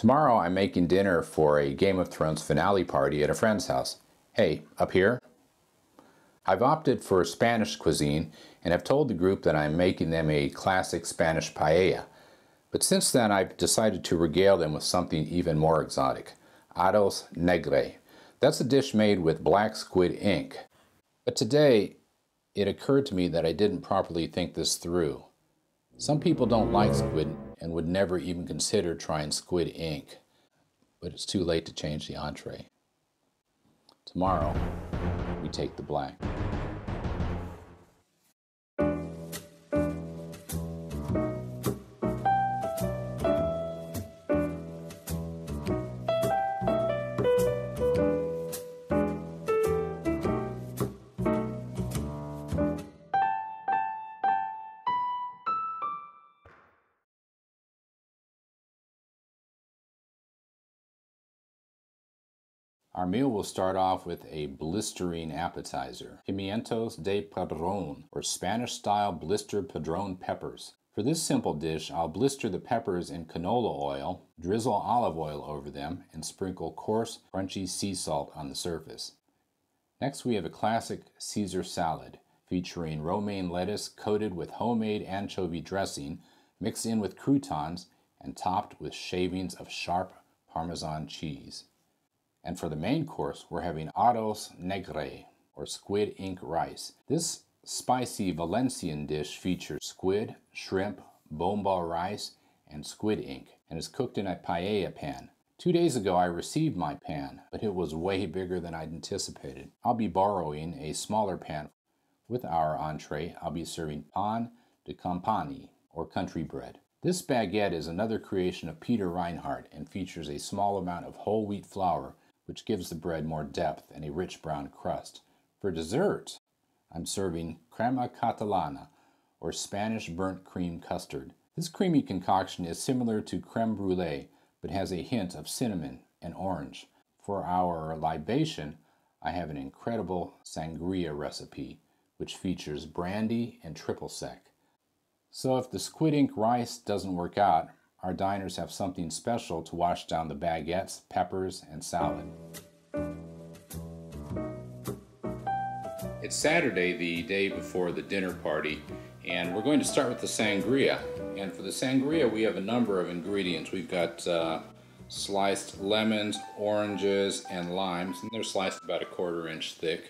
Tomorrow I'm making dinner for a Game of Thrones finale party at a friend's house. Hey, up here? I've opted for Spanish cuisine and have told the group that I'm making them a classic Spanish paella. But since then I've decided to regale them with something even more exotic. Arroz negre. That's a dish made with black squid ink. But today it occurred to me that I didn't properly think this through. Some people don't like squid and would never even consider trying squid ink. But it's too late to change the entree. Tomorrow, we take the black. Our meal will start off with a blistering appetizer, pimientos de padrón, or Spanish-style blistered padrón peppers. For this simple dish, I'll blister the peppers in canola oil, drizzle olive oil over them, and sprinkle coarse, crunchy sea salt on the surface. Next, we have a classic Caesar salad, featuring romaine lettuce coated with homemade anchovy dressing, mixed in with croutons, and topped with shavings of sharp Parmesan cheese. And for the main course, we're having arroz negre, or squid ink rice. This spicy Valencian dish features squid, shrimp, bomba rice, and squid ink, and is cooked in a paella pan. 2 days ago, I received my pan, but it was way bigger than I'd anticipated. I'll be borrowing a smaller pan. With our entree, I'll be serving pan de campani, or country bread. This baguette is another creation of Peter Reinhardt and features a small amount of whole wheat flour, which gives the bread more depth and a rich brown crust. For dessert, I'm serving crema catalana, or Spanish burnt cream custard. This creamy concoction is similar to creme brulee, but has a hint of cinnamon and orange. For our libation, I have an incredible sangria recipe, which features brandy and triple sec. So if the squid ink rice doesn't work out, our diners have something special to wash down the baguettes, peppers, and salad. It's Saturday, the day before the dinner party, and we're going to start with the sangria. And for the sangria, we have a number of ingredients. We've got sliced lemons, oranges, and limes, and they're sliced about 1/4 inch thick.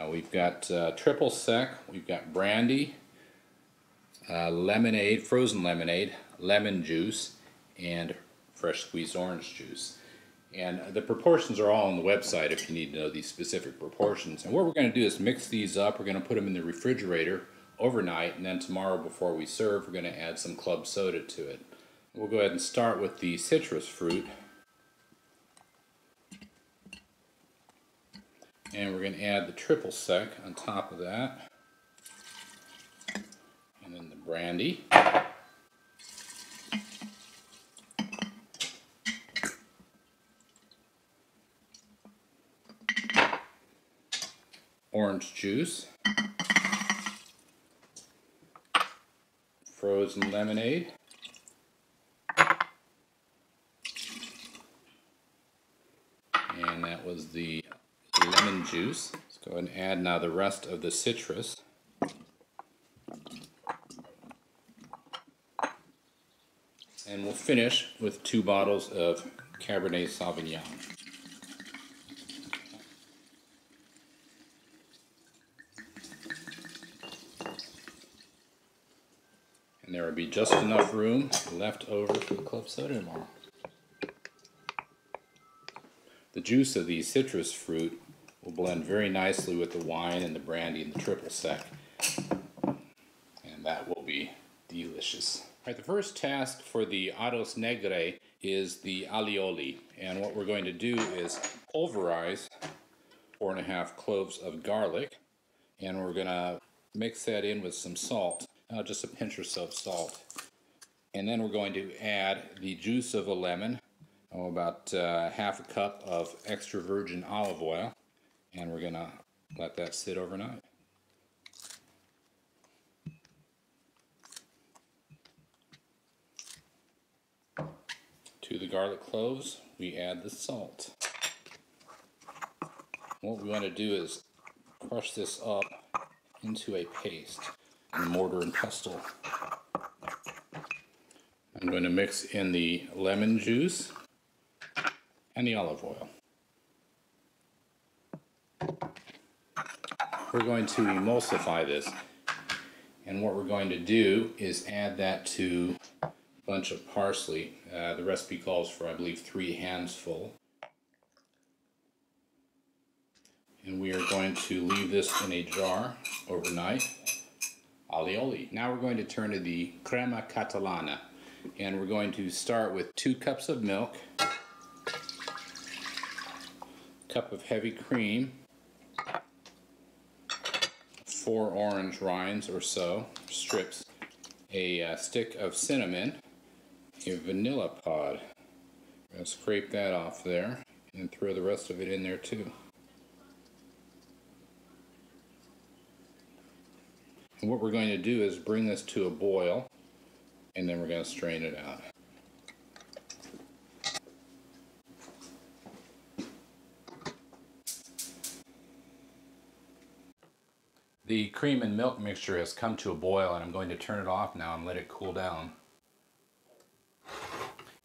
We've got triple sec, we've got brandy, lemonade, frozen lemonade, lemon juice, and fresh squeezed orange juice. And the proportions are all on the website if you need to know these specific proportions. And what we're going to do is mix these up. We're going to put them in the refrigerator overnight, and then tomorrow before we serve, we're going to add some club soda to it. We'll go ahead and start with the citrus fruit. And we're going to add the triple sec on top of that. And then the brandy. Orange juice, frozen lemonade, and that was the lemon juice. Let's go ahead and add now the rest of the citrus. And we'll finish with 2 bottles of Cabernet Sauvignon. And there will be just enough room left over for the club soda tomorrow. The juice of the citrus fruit will blend very nicely with the wine and the brandy and the triple sec. And that will be delicious. All right, the first task for the arroz negre is the alioli. And what we're going to do is pulverize 4½ cloves of garlic. And we're going to mix that in with some salt. Just a pinch or so of salt. And then we're going to add the juice of a lemon, about 1/2 cup of extra virgin olive oil, and we're going to let that sit overnight. 2 To the garlic cloves, we add the salt. What we want to do is crush this up into a paste in mortar and pestle. I'm going to mix in the lemon juice and the olive oil. We're going to emulsify this, and what we're going to do is add that to a bunch of parsley. The recipe calls for, I believe, 3 handsful. And we are going to leave this in a jar overnight. Alioli. Now we're going to turn to the crema catalana, and we're going to start with 2 cups of milk, a cup of heavy cream, 4 orange rinds or so, strips, a stick of cinnamon, a vanilla pod. I'm going to scrape that off there and throw the rest of it in there too. And what we're going to do is bring this to a boil, and then we're going to strain it out. The cream and milk mixture has come to a boil, and I'm going to turn it off now and let it cool down.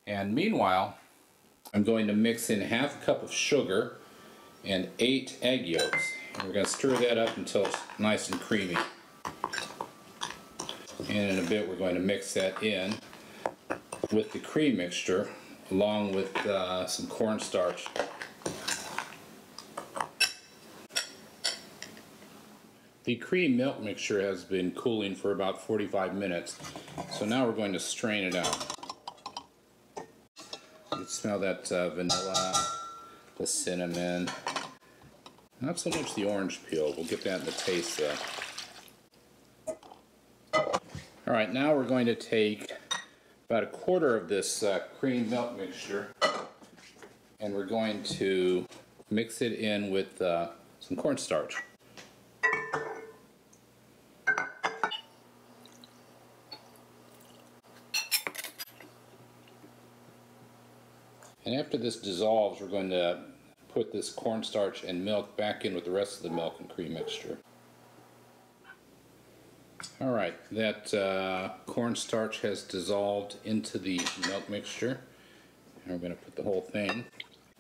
And meanwhile, I'm going to mix in ½ a cup of sugar and 8 egg yolks. And we're going to stir that up until it's nice and creamy. And in a bit we're going to mix that in with the cream mixture along with some cornstarch. The cream milk mixture has been cooling for about 45 minutes, so now we're going to strain it out. You can smell that vanilla, the cinnamon, not so much the orange peel. We'll get that in the taste though. Alright, now we're going to take about 1/4 of this cream milk mixture, and we're going to mix it in with some cornstarch. And after this dissolves, we're going to put this cornstarch and milk back in with the rest of the milk and cream mixture. Alright, that cornstarch has dissolved into the milk mixture, and we're going to put the whole thing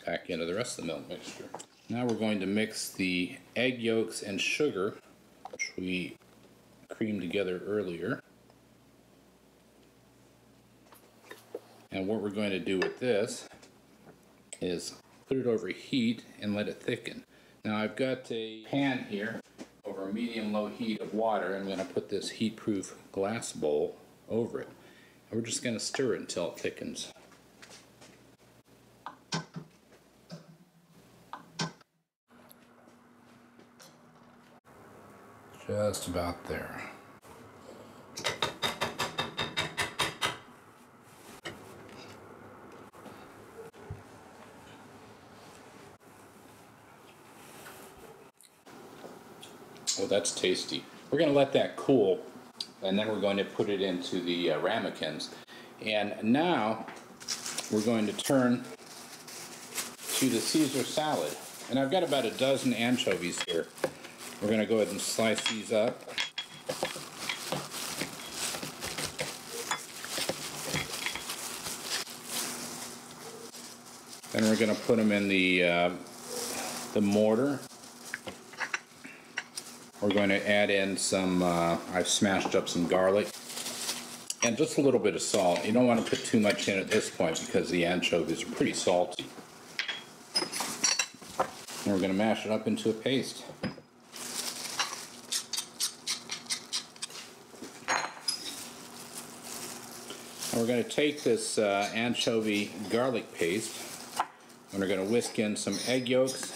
back into the rest of the milk mixture. Now we're going to mix the egg yolks and sugar, which we creamed together earlier. And what we're going to do with this is put it over heat and let it thicken. Now I've got a pan here over a medium-low heat of water, and I'm going to put this heat-proof glass bowl over it. And we're just going to stir it until it thickens. Just about there. Oh, that's tasty. We're going to let that cool, and then we're going to put it into the ramekins. And now we're going to turn to the Caesar salad. And I've got about a dozen anchovies here. We're going to go ahead and slice these up. Then we're going to put them in the mortar. We're going to add in some, I've smashed up some garlic and just a little bit of salt. You don't want to put too much in at this point because the anchovies are pretty salty. And we're going to mash it up into a paste. And we're going to take this anchovy garlic paste, and we're going to whisk in some egg yolks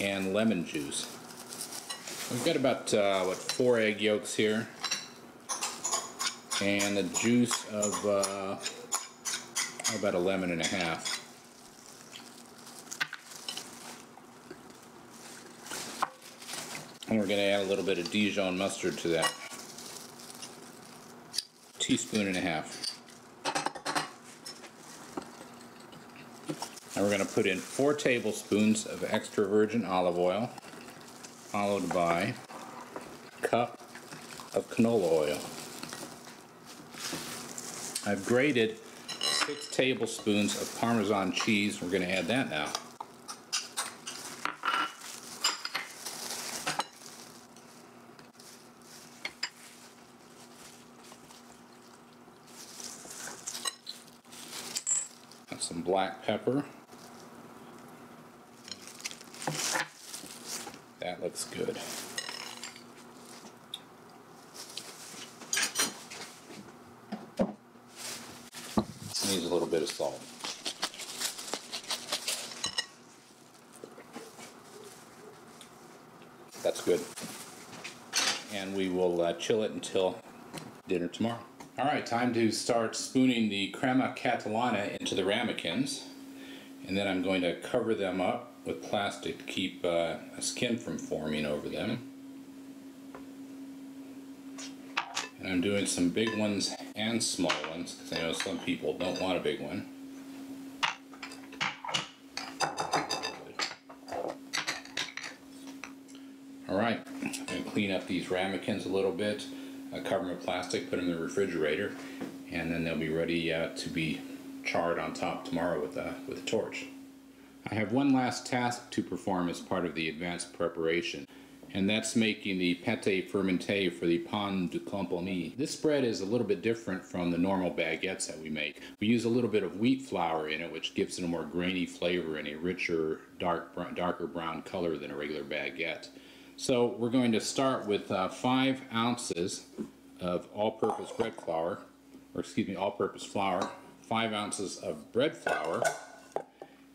and lemon juice. We've got about 4 egg yolks here, and the juice of about 1.5 lemons. And we're going to add a little bit of Dijon mustard to that. 1.5 teaspoons. Now we're going to put in 4 tablespoons of extra virgin olive oil, followed by a cup of canola oil. I've grated 6 tablespoons of Parmesan cheese. We're going to add that now. Got some black pepper. That looks good. Needs a little bit of salt. That's good. And we will chill it until dinner tomorrow. Alright, time to start spooning the crema catalana into the ramekins. And then I'm going to cover them up with plastic to keep a skin from forming over them. And I'm doing some big ones and small ones because I know some people don't want a big one. Alright, I'm going to clean up these ramekins a little bit, cover them with plastic, put them in the refrigerator, and then they'll be ready to be charred on top tomorrow with a torch. I have one last task to perform as part of the advanced preparation, and that's making the pâté fermenté for the pain de compagnie. This bread is a little bit different from the normal baguettes that we make. We use a little bit of wheat flour in it, which gives it a more grainy flavor and a richer, darker brown color than a regular baguette. So we're going to start with 5 ounces of all-purpose bread flour, or excuse me, all-purpose flour, 5 ounces of bread flour,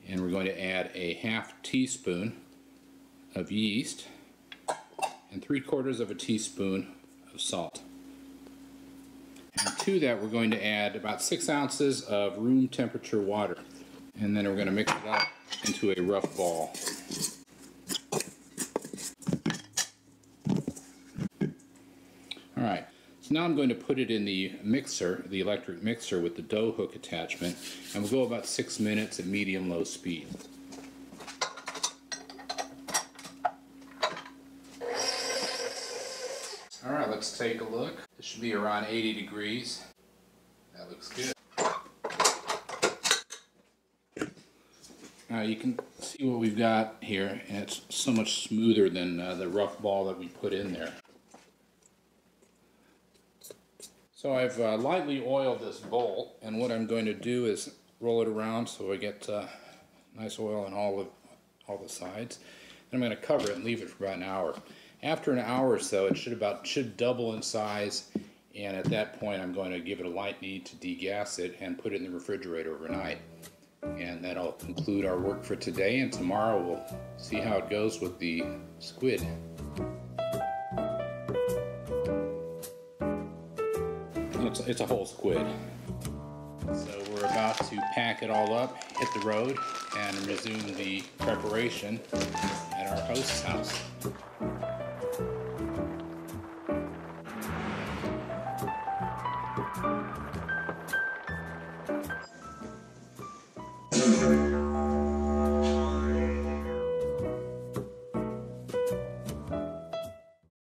and we're going to add a ½ teaspoon of yeast, and 3/4 of a teaspoon of salt. And to that we're going to add about 6 ounces of room temperature water, and then we're going to mix it up into a rough ball. Alright, so now I'm going to put it in the mixer, the electric mixer with the dough hook attachment, and we'll go about 6 minutes at medium-low speed. Alright, let's take a look. This should be around 80 degrees. That looks good. Now you can see what we've got here, and it's so much smoother than the rough ball that we put in there. So I've lightly oiled this bowl, and what I'm going to do is roll it around so I get nice oil on all the sides. And I'm going to cover it and leave it for about an hour. After an hour or so, it should double in size, and at that point I'm going to give it a light knead to degas it and put it in the refrigerator overnight. And that'll conclude our work for today, and tomorrow we'll see how it goes with the squid. It's a whole squid. So we're about to pack it all up, hit the road, and resume the preparation at our host's house.